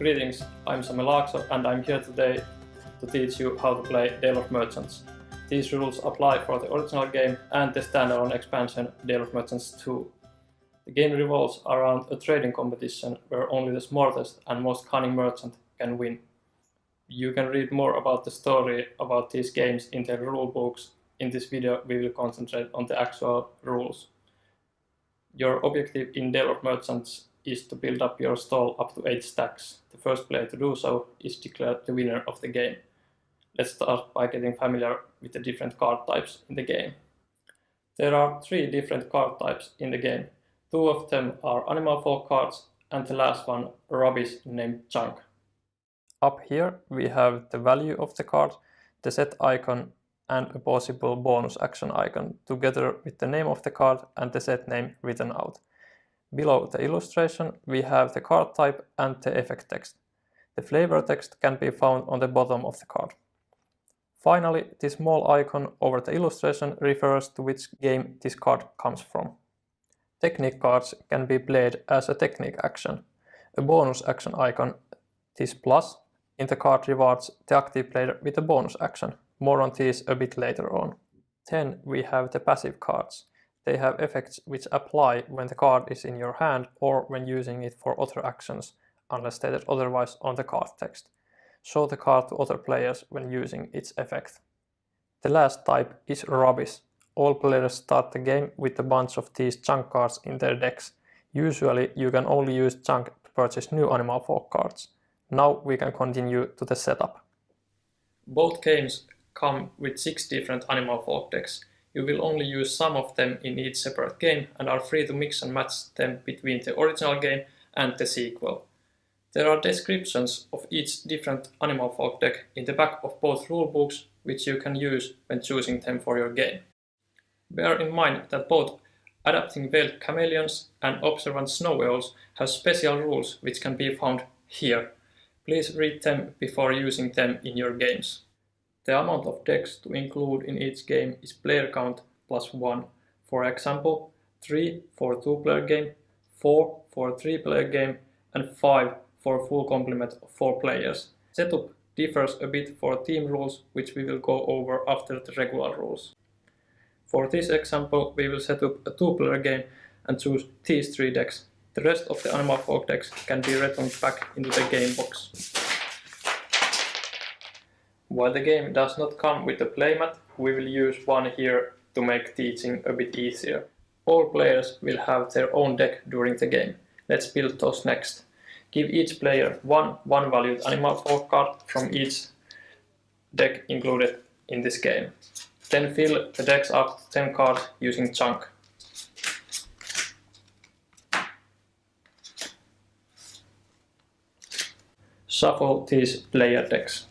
Greetings, I'm Sami Laakso and I'm here today to teach you how to play Dale of Merchants. These rules apply for the original game and the standalone expansion Dale of Merchants 2. The game revolves around a trading competition where only the smartest and most cunning merchant can win. You can read more about the story about these games in the rule books. In this video we will concentrate on the actual rules. Your objective in Dale of Merchants is to build up your stall up to 8 stacks. The first player to do so is declared the winner of the game. Let's start by getting familiar with the different card types in the game. There are 3 different card types in the game. 2 of them are animal folk cards and the last one rubbish named junk. Up here we have the value of the card, the set icon and a possible bonus action icon together with the name of the card and the set name written out. Below the illustration we have the card type and the effect text. The flavor text can be found on the bottom of the card. Finally, the small icon over the illustration refers to which game this card comes from. Technique cards can be played as a technique action. A bonus action icon, this plus, in the card rewards the active player with a bonus action. More on these a bit later on. Then we have the passive cards. They have effects which apply when the card is in your hand or when using it for other actions, unless stated otherwise on the card text. Show the card to other players when using its effect. The last type is rubbish. All players start the game with a bunch of these junk cards in their decks. Usually you can only use junk to purchase new animal folk cards. Now we can continue to the setup. Both games come with 6 different animal folk decks. You will only use some of them in each separate game and are free to mix and match them between the original game and the sequel. There are descriptions of each different animal folk deck in the back of both rulebooks, which you can use when choosing them for your game. Bear in mind that both Adapting Veiled Chameleons and Observant Snow Owls have special rules which can be found here. Please read them before using them in your games. The amount of decks to include in each game is player count plus 1. For example, 3 for a 2-player game, 4 for a 3-player game, and 5 for a full complement of 4 players. Setup differs a bit for team rules, which we will go over after the regular rules. For this example, we will set up a 2-player game and choose these 3 decks. The rest of the animal folk decks can be returned back into the game box. While the game does not come with a playmat, we will use one here to make teaching a bit easier. All players will have their own deck during the game. Let's build those next. Give each player one valued animal folk card from each deck included in this game. Then fill the decks up to 10 cards using junk. Shuffle these player decks.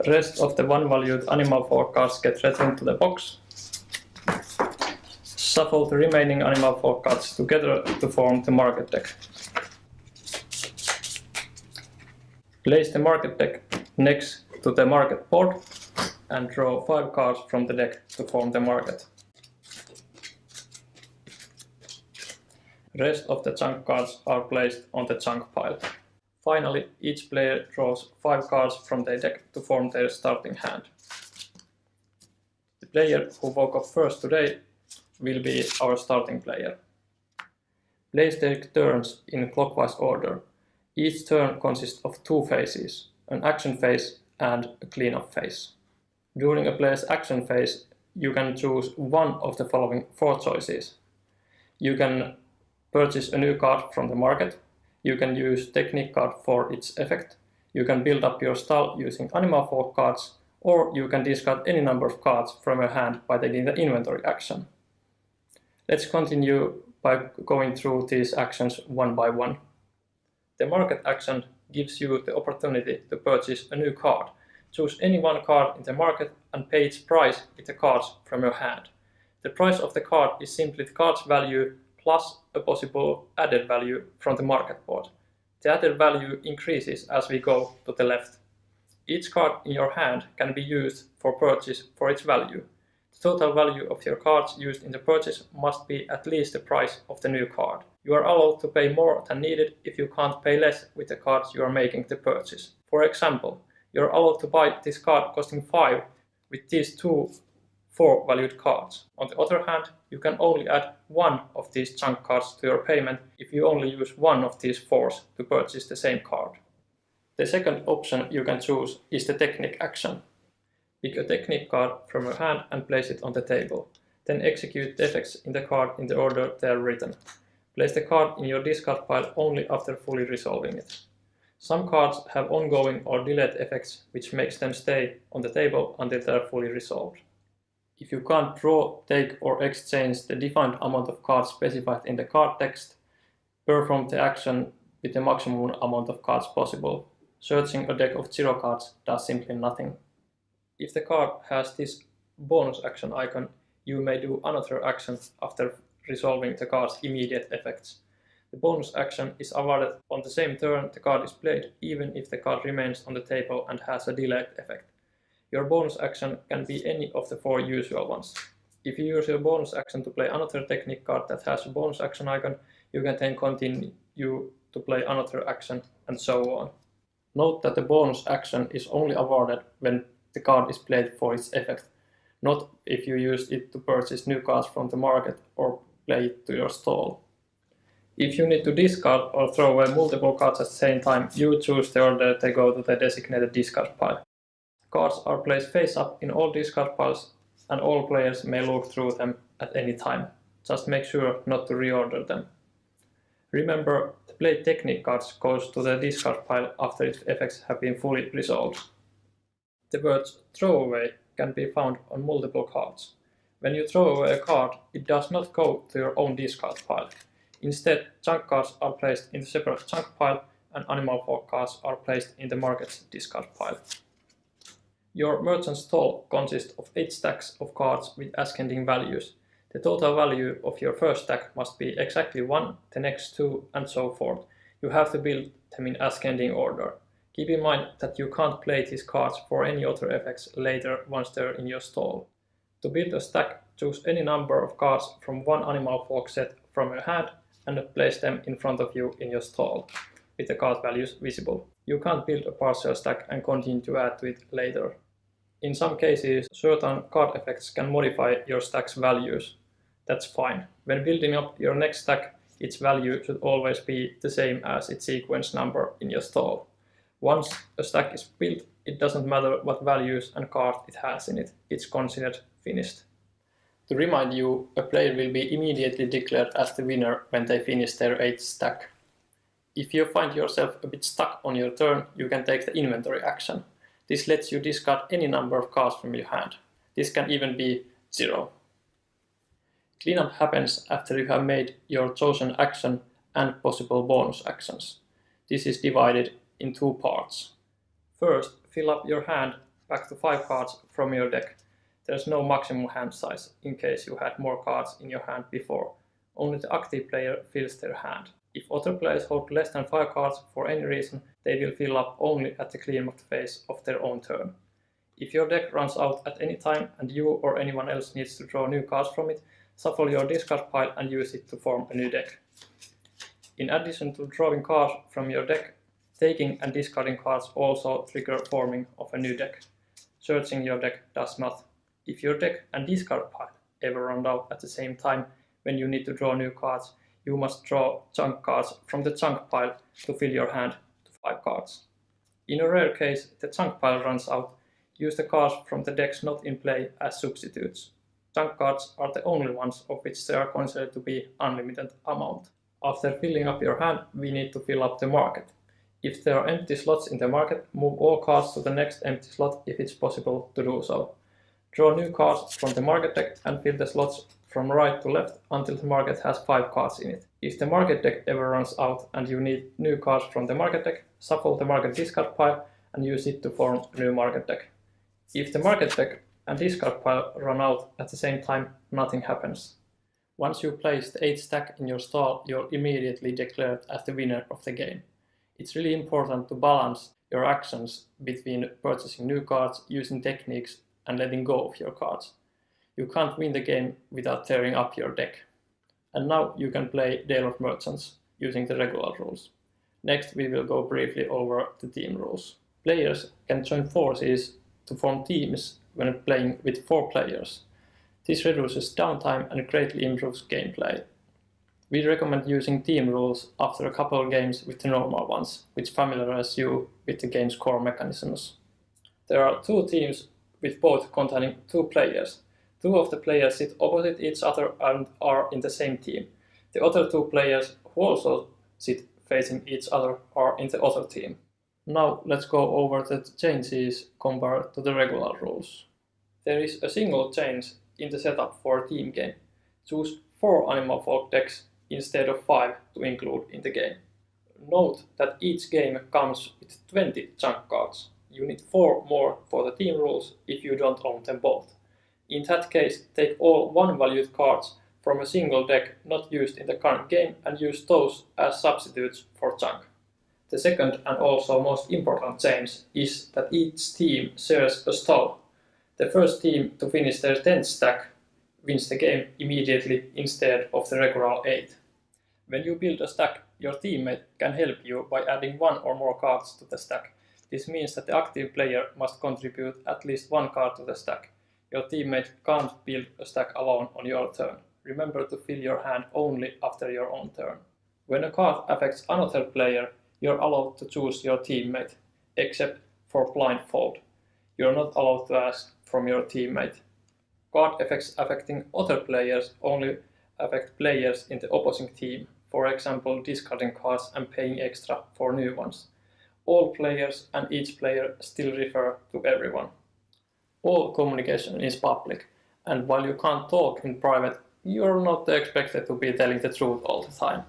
Rest of the one-valued animal folk cards get returned to the box. Shuffle the remaining animal folk cards together to form the market deck. Place the market deck next to the market board and draw 5 cards from the deck to form the market. Rest of the junk cards are placed on the junk pile. Finally, each player draws 5 cards from their deck to form their starting hand. The player who woke up first today will be our starting player. Place their turns in clockwise order. Each turn consists of 2 phases, an action phase and a cleanup phase. During a player's action phase, you can choose one of the following 4 choices. You can purchase a new card from the market. You can use technique card for its effect. You can build up your stall using animal folk cards, or you can discard any number of cards from your hand by taking the inventory action. Let's continue by going through these actions one by one. The market action gives you the opportunity to purchase a new card. Choose any one card in the market and pay its price with the cards from your hand. The price of the card is simply the card's value plus a possible added value from the market board. The added value increases as we go to the left. Each card in your hand can be used for purchase for its value. The total value of your cards used in the purchase must be at least the price of the new card. You are allowed to pay more than needed if you can't pay less with the cards you are making the purchase. For example, you are allowed to buy this card costing 5 with these two 4 valued cards. On the other hand, you can only add one of these chunk cards to your payment if you only use one of these 4s to purchase the same card. The second option you can choose is the technique action. Pick a technique card from your hand and place it on the table. Then execute the effects in the card in the order they are written. Place the card in your discard pile only after fully resolving it. Some cards have ongoing or delayed effects, which makes them stay on the table until they are fully resolved. If you can't draw, take or exchange the defined amount of cards specified in the card text, perform the action with the maximum amount of cards possible. Searching a deck of 0 cards does simply nothing. If the card has this bonus action icon, you may do another action after resolving the card's immediate effects. The bonus action is awarded on the same turn the card is played, even if the card remains on the table and has a delayed effect. Your bonus action can be any of the 4 usual ones. If you use your bonus action to play another technique card that has a bonus action icon, you can then continue to play another action, and so on. Note that the bonus action is only awarded when the card is played for its effect, not if you use it to purchase new cards from the market or play it to your stall. If you need to discard or throw away multiple cards at the same time, you choose the order they go to the designated discard pile. Cards are placed face up in all discard piles, and all players may look through them at any time. Just make sure not to reorder them. Remember, the played technique cards goes to the discard pile after its effects have been fully resolved. The words "throwaway" can be found on multiple cards. When you throw away a card, it does not go to your own discard pile. Instead, chunk cards are placed in the separate chunk pile, and Animal Folk cards are placed in the market's discard pile. Your merchant stall consists of 8 stacks of cards with ascending values. The total value of your first stack must be exactly 1, the next 2, and so forth. You have to build them in ascending order. Keep in mind that you can't play these cards for any other effects later once they're in your stall. To build a stack, choose any number of cards from one Animal Folk set from your hand and place them in front of you in your stall, with the card values visible. You can't build a partial stack and continue to add to it later. In some cases, certain card effects can modify your stack's values. That's fine. When building up your next stack, its value should always be the same as its sequence number in your stall. Once a stack is built, it doesn't matter what values and cards it has in it. It's considered finished. To remind you, a player will be immediately declared as the winner when they finish their 8th stack. If you find yourself a bit stuck on your turn, you can take the inventory action. This lets you discard any number of cards from your hand. This can even be 0. Cleanup happens after you have made your chosen action and possible bonus actions. This is divided in 2 parts. First, fill up your hand back to 5 cards from your deck. There's no maximum hand size, in case you had more cards in your hand before. Only the active player fills their hand. If other players hold less than 5 cards for any reason, they will fill up only at the cleanup phase of their own turn. If your deck runs out at any time and you or anyone else needs to draw new cards from it, shuffle your discard pile and use it to form a new deck. In addition to drawing cards from your deck, taking and discarding cards also trigger forming of a new deck. Searching your deck does not. If your deck and discard pile ever run out at the same time when you need to draw new cards, you must draw chunk cards from the chunk pile to fill your hand to 5 cards. In a rare case, the chunk pile runs out, use the cards from the decks not in play as substitutes. Chunk cards are the only ones of which there are considered to be unlimited amount. After filling up your hand, we need to fill up the market. If there are empty slots in the market, move all cards to the next empty slot if it's possible to do so. Draw new cards from the market deck and fill the slots from right to left until the market has 5 cards in it. If the market deck ever runs out and you need new cards from the market deck, shuffle the market discard pile and use it to form a new market deck. If the market deck and discard pile run out at the same time, nothing happens. Once you place the 8th stack in your stall, you're immediately declared as the winner of the game. It's really important to balance your actions between purchasing new cards, using techniques, and letting go of your cards. You can't win the game without tearing up your deck. And now you can play Dale of Merchants using the regular rules. Next we will go briefly over the team rules. Players can join forces to form teams when playing with 4 players. This reduces downtime and greatly improves gameplay. We recommend using team rules after a couple of games with the normal ones, which familiarize you with the game's core mechanisms. There are 2 teams with both containing 2 players. 2 of the players sit opposite each other and are in the same team. The other 2 players who also sit facing each other are in the other team. Now let's go over the changes compared to the regular rules. There is a single change in the setup for a team game. Choose 4 Animal Folk decks instead of 5 to include in the game. Note that each game comes with 20 chunk cards. You need 4 more for the team rules if you don't own them both. In that case, take all 1-valued cards from a single deck not used in the current game and use those as substitutes for chunk. The second and also most important change is that each team shares a stall. The first team to finish their 10th stack wins the game immediately instead of the regular 8. When you build a stack, your teammate can help you by adding 1 or more cards to the stack. This means that the active player must contribute at least 1 card to the stack. Your teammate can't build a stack alone on your turn. Remember to fill your hand only after your own turn. When a card affects another player, you're allowed to choose your teammate, except for blindfold. You're not allowed to ask from your teammate. Card effects affecting other players only affect players in the opposing team, for example discarding cards and paying extra for new ones. All players and each player still refer to everyone. All communication is public, and while you can't talk in private, you're not expected to be telling the truth all the time.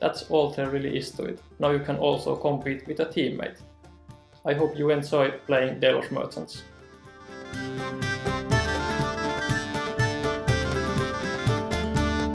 That's all there really is to it. Now you can also compete with a teammate. I hope you enjoy playing Dale of Merchants.